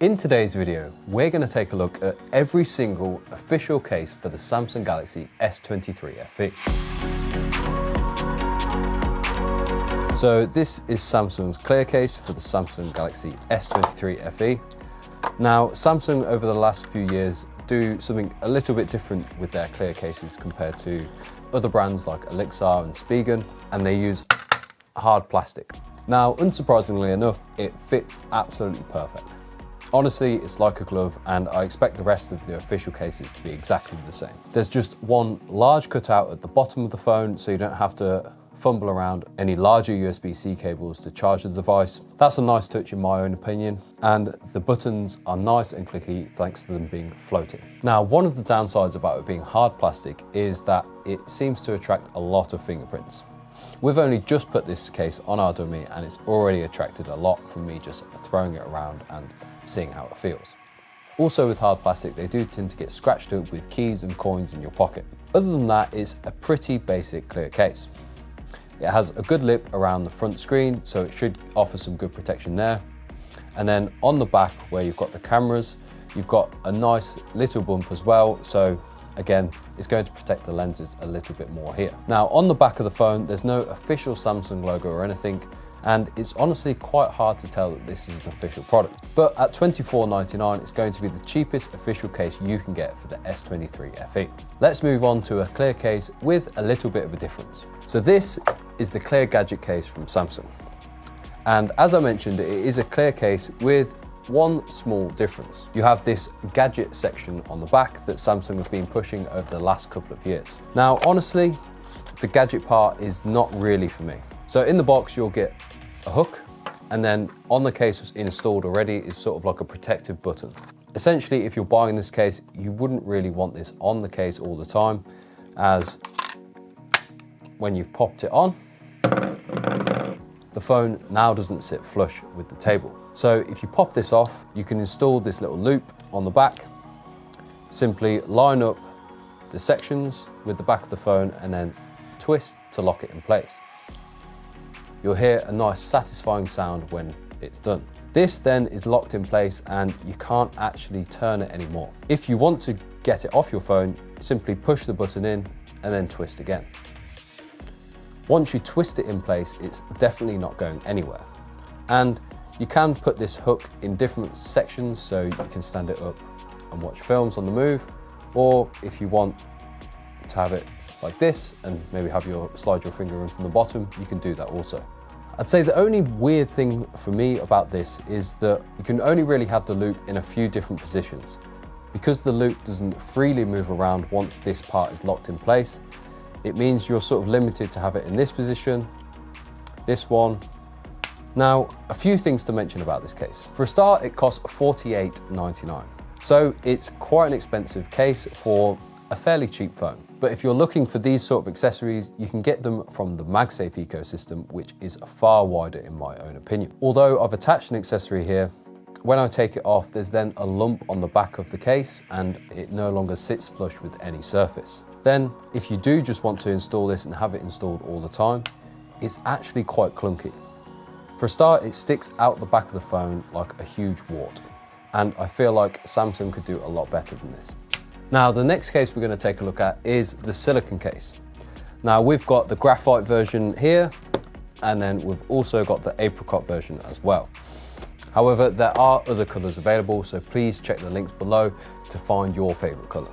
In today's video, we're going to take a look at every single official case for the Samsung Galaxy S23 FE. So this is Samsung's clear case for the Samsung Galaxy S23 FE. Now, Samsung over the last few years do something a little bit different with their clear cases compared to other brands like Elixir and Spigen, and they use hard plastic. Now, unsurprisingly enough, it fits absolutely perfect. Honestly, it's like a glove, and I expect the rest of the official cases to be exactly the same. There's just one large cutout at the bottom of the phone, so you don't have to fumble around any larger USB-C cables to charge the device. That's a nice touch in my own opinion, and the buttons are nice and clicky thanks to them being floating. Now, one of the downsides about it being hard plastic is that it seems to attract a lot of fingerprints. We've only just put this case on our dummy, and it's already attracted a lot from me just throwing it around and seeing how it feels. Also, with hard plastic, they do tend to get scratched up with keys and coins in your pocket. Other than that, it's a pretty basic clear case. It has a good lip around the front screen, so it should offer some good protection there. And then on the back, where you've got the cameras, you've got a nice little bump as well, so again, it's going to protect the lenses a little bit more here. Now, on the back of the phone, there's no official Samsung logo or anything, and it's honestly quite hard to tell that this is an official product. But at $24.99, it's going to be the cheapest official case you can get for the S23 FE. Let's move on to a clear case with a little bit of a difference. So this is the clear Gadget case from Samsung. And as I mentioned, it is a clear case with one small difference. You have this Gadget section on the back that Samsung have been pushing over the last couple of years. Now, honestly, the Gadget part is not really for me. So in the box, you'll get a hook, and then on the case installed already is sort of like a protective button. Essentially, if you're buying this case, you wouldn't really want this on the case all the time, as when you've popped it on, the phone now doesn't sit flush with the table. So if you pop this off, you can install this little loop on the back, simply line up the sections with the back of the phone and then twist to lock it in place. You'll hear a nice satisfying sound when it's done. This then is locked in place and you can't actually turn it anymore. If you want to get it off your phone, simply push the button in and then twist again. Once you twist it in place, it's definitely not going anywhere. And you can put this hook in different sections, so you can stand it up and watch films on the move, or if you want to have it like this and maybe slide your finger in from the bottom, you can do that also. I'd say the only weird thing for me about this is that you can only really have the loop in a few different positions. Because the loop doesn't freely move around once this part is locked in place, it means you're sort of limited to have it in this position, this one. Now, a few things to mention about this case. For a start, it costs $48.99. So it's quite an expensive case for a fairly cheap phone. But if you're looking for these sort of accessories, you can get them from the MagSafe ecosystem, which is far wider in my own opinion. Although I've attached an accessory here, when I take it off, there's then a lump on the back of the case and it no longer sits flush with any surface. Then, if you do just want to install this and have it installed all the time, it's actually quite clunky. For a start, it sticks out the back of the phone like a huge wart, and I feel like Samsung could do a lot better than this. Now, the next case we're going to take a look at is the silicone case. Now, we've got the graphite version here, and then we've also got the apricot version as well. However, there are other colours available, so please check the links below to find your favourite colour.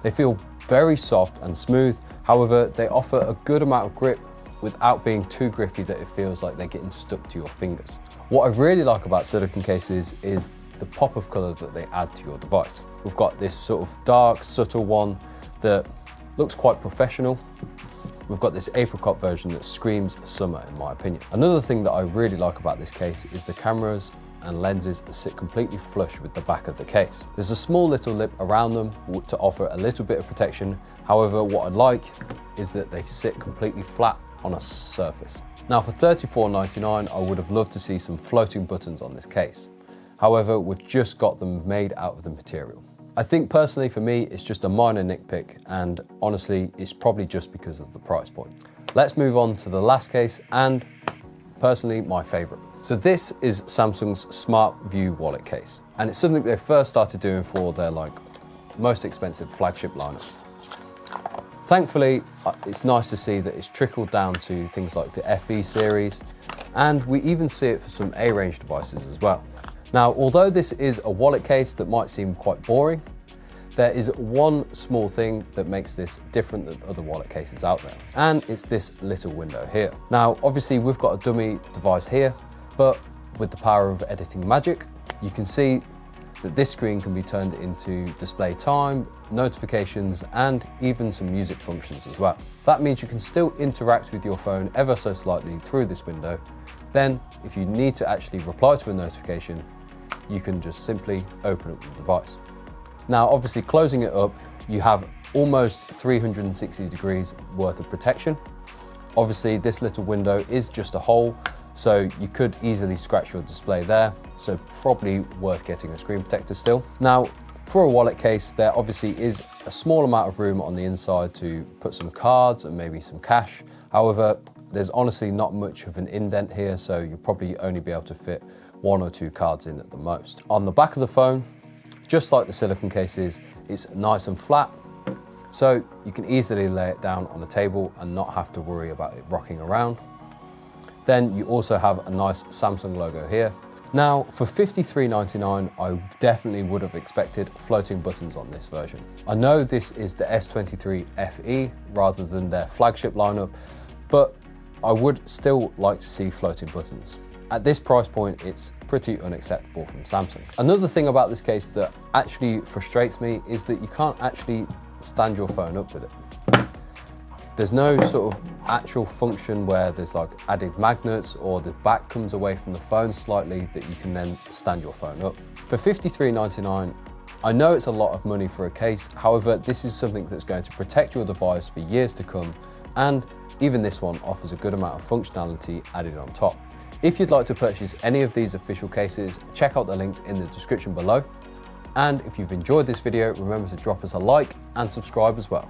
They feel very soft and smooth, however, they offer a good amount of grip without being too grippy that it feels like they're getting stuck to your fingers. What I really like about silicone cases is the pop of colour that they add to your device. We've got this sort of dark, subtle one that looks quite professional. We've got this apricot version that screams summer in my opinion. Another thing that I really like about this case is the cameras and lenses that sit completely flush with the back of the case. There's a small little lip around them to offer a little bit of protection. However, what I like is that they sit completely flat on a surface. Now, for $34.99, I would have loved to see some floating buttons on this case. However, we've just got them made out of the material. I think personally for me, it's just a minor nitpick, and honestly, it's probably just because of the price point. Let's move on to the last case, and personally my favorite. So this is Samsung's Smart View wallet case. And it's something they first started doing for their most expensive flagship lineup. Thankfully, it's nice to see that it's trickled down to things like the FE series, and we even see it for some A-range devices as well. Now, although this is a wallet case that might seem quite boring, there is one small thing that makes this different than other wallet cases out there, and it's this little window here. Now, obviously we've got a dummy device here, but with the power of editing magic, you can see that this screen can be turned into display time, notifications, and even some music functions as well. That means you can still interact with your phone ever so slightly through this window. Then, if you need to actually reply to a notification, you can just simply open up the device. Now, obviously closing it up, you have almost 360 degrees worth of protection. Obviously, this little window is just a hole, so you could easily scratch your display there, so probably worth getting a screen protector still. Now, for a wallet case, there obviously is a small amount of room on the inside to put some cards and maybe some cash. However, there's honestly not much of an indent here, so you'll probably only be able to fit 1 or 2 cards in at the most. On the back of the phone, just like the silicone cases, it's nice and flat, so you can easily lay it down on a table and not have to worry about it rocking around. Then you also have a nice Samsung logo here. Now, for $53.99, I definitely would have expected floating buttons on this version. I know this is the S23 FE rather than their flagship lineup, but I would still like to see floating buttons. At this price point, it's pretty unacceptable from Samsung. Another thing about this case that actually frustrates me is that you can't actually stand your phone up with it. There's no sort of actual function where there's added magnets or the back comes away from the phone slightly that you can then stand your phone up. For $53.99, I know it's a lot of money for a case, however, this is something that's going to protect your device for years to come, and even this one offers a good amount of functionality added on top. If you'd like to purchase any of these official cases, check out the links in the description below. And if you've enjoyed this video, remember to drop us a like and subscribe as well.